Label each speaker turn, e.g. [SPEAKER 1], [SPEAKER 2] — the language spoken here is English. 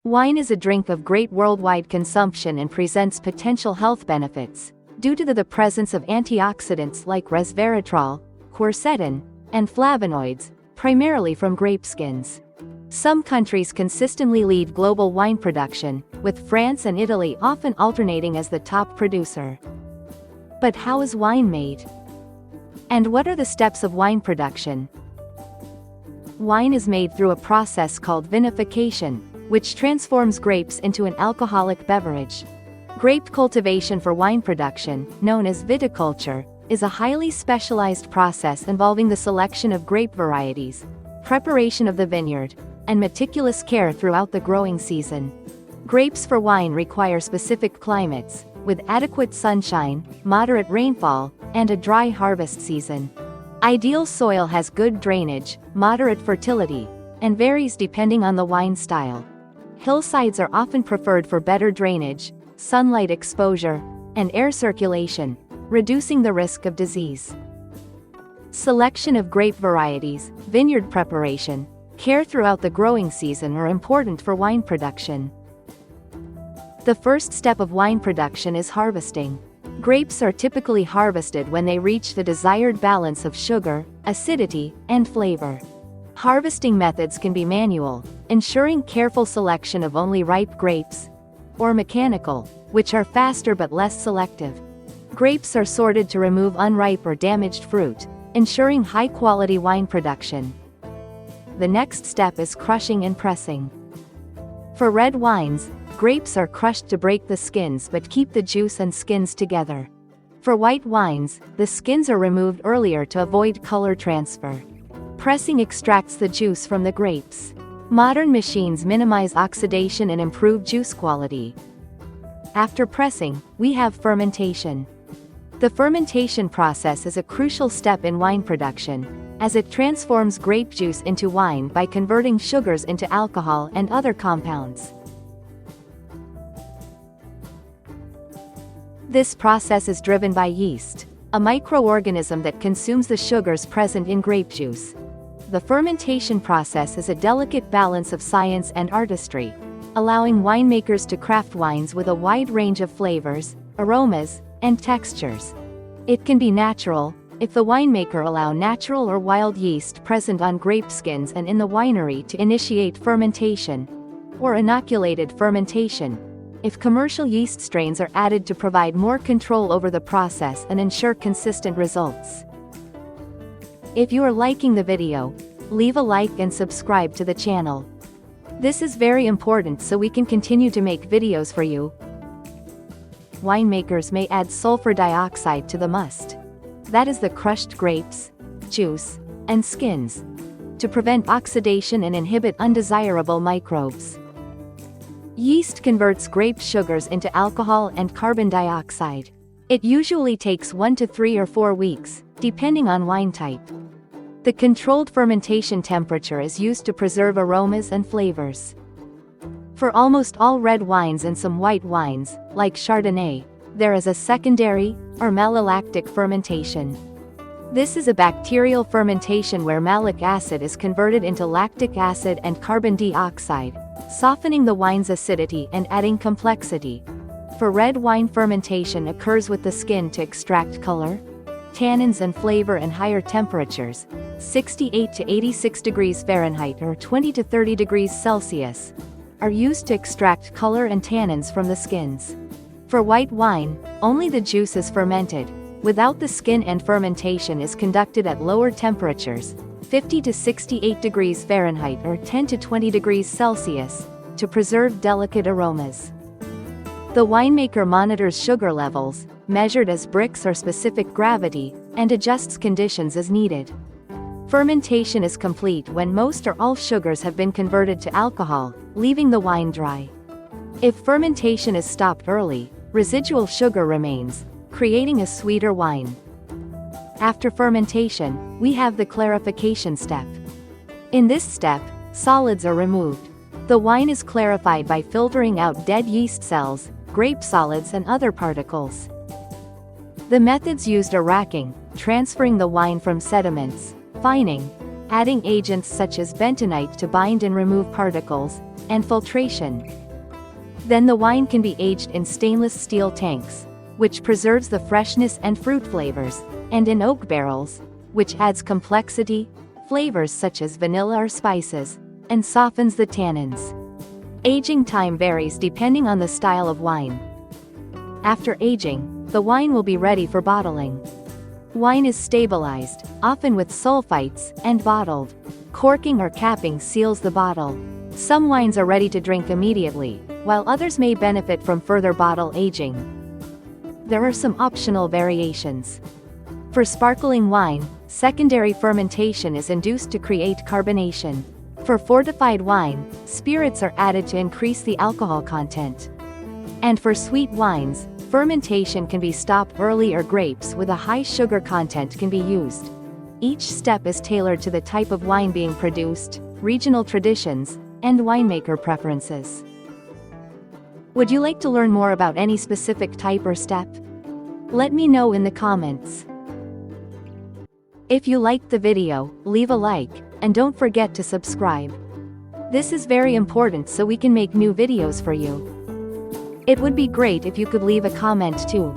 [SPEAKER 1] Wine is a drink of great worldwide consumption and presents potential health benefits, due to the presence of antioxidants like resveratrol, quercetin, and flavonoids, primarily from grape skins. Some countries consistently lead global wine production, with France and Italy often alternating as the top producer. But how is wine made? And what are the steps of wine production? Wine is made through a process called vinification, which transforms grapes into an alcoholic beverage. Grape cultivation for wine production, known as viticulture, is a highly specialized process involving the selection of grape varieties, preparation of the vineyard, and meticulous care throughout the growing season. Grapes for wine require specific climates, with adequate sunshine, moderate rainfall, and a dry harvest season. Ideal soil has good drainage, moderate fertility, and varies depending on the wine style. Hillsides are often preferred for better drainage, sunlight exposure, and air circulation, reducing the risk of disease. Selection of grape varieties, vineyard preparation, care throughout the growing season are important for wine production. The first step of wine production is harvesting. Grapes are typically harvested when they reach the desired balance of sugar, acidity, and flavor. Harvesting methods can be manual, ensuring careful selection of only ripe grapes, or mechanical, which are faster but less selective. Grapes are sorted to remove unripe or damaged fruit, ensuring high-quality wine production. The next step is crushing and pressing. For red wines, grapes are crushed to break the skins but keep the juice and skins together. For white wines, the skins are removed earlier to avoid color transfer. Pressing extracts the juice from the grapes. Modern machines minimize oxidation and improve juice quality. After pressing, we have fermentation. The fermentation process is a crucial step in wine production, as it transforms grape juice into wine by converting sugars into alcohol and other compounds. This process is driven by yeast, a microorganism that consumes the sugars present in grape juice. The fermentation process is a delicate balance of science and artistry, allowing winemakers to craft wines with a wide range of flavors, aromas, and textures. It can be natural, if the winemaker allows natural or wild yeast present on grape skins and in the winery to initiate fermentation, or inoculated fermentation, if commercial yeast strains are added to provide more control over the process and ensure consistent results. If you are liking the video, leave a like and subscribe to the channel. This is very important so we can continue to make videos for you. Winemakers may add sulfur dioxide to the must. That is the crushed grapes, juice, and skins, to prevent oxidation and inhibit undesirable microbes. Yeast converts grape sugars into alcohol and carbon dioxide. It usually takes 1 to 3 or 4 weeks, depending on wine type. The controlled fermentation temperature is used to preserve aromas and flavors. For almost all red wines and some white wines, like Chardonnay, there is a secondary, or malolactic fermentation. This is a bacterial fermentation where malic acid is converted into lactic acid and carbon dioxide, softening the wine's acidity and adding complexity. For red wine, fermentation occurs with the skin to extract color, tannins and flavor, and higher temperatures, 68 to 86 degrees Fahrenheit or 20 to 30 degrees Celsius, are used to extract color and tannins from the skins. For white wine, only the juice is fermented, without the skin, and fermentation is conducted at lower temperatures, 50 to 68 degrees Fahrenheit or 10 to 20 degrees Celsius, to preserve delicate aromas. The winemaker monitors sugar levels, measured as Brix or specific gravity, and adjusts conditions as needed. Fermentation is complete when most or all sugars have been converted to alcohol, leaving the wine dry. If fermentation is stopped early, residual sugar remains, creating a sweeter wine. After fermentation, we have the clarification step. In this step, solids are removed. The wine is clarified by filtering out dead yeast cells, grape solids, and other particles. The methods used are racking, transferring the wine from sediments, fining, adding agents such as bentonite to bind and remove particles, and filtration. Then the wine can be aged in stainless steel tanks, which preserves the freshness and fruit flavors, and in oak barrels, which adds complexity, flavors such as vanilla or spices, and softens the tannins. Aging time varies depending on the style of wine. After aging, the wine will be ready for bottling. Wine is stabilized, often with sulfites, and bottled. Corking or capping seals the bottle. Some wines are ready to drink immediately, while others may benefit from further bottle aging. There are some optional variations. For sparkling wine, secondary fermentation is induced to create carbonation. For fortified wine, spirits are added to increase the alcohol content. And for sweet wines, fermentation can be stopped early or grapes with a high sugar content can be used. Each step is tailored to the type of wine being produced, regional traditions, and winemaker preferences. Would you like to learn more about any specific type or step? Let me know in the comments. If you liked the video, leave a like, and don't forget to subscribe. This is very important so we can make new videos for you. It would be great if you could leave a comment too.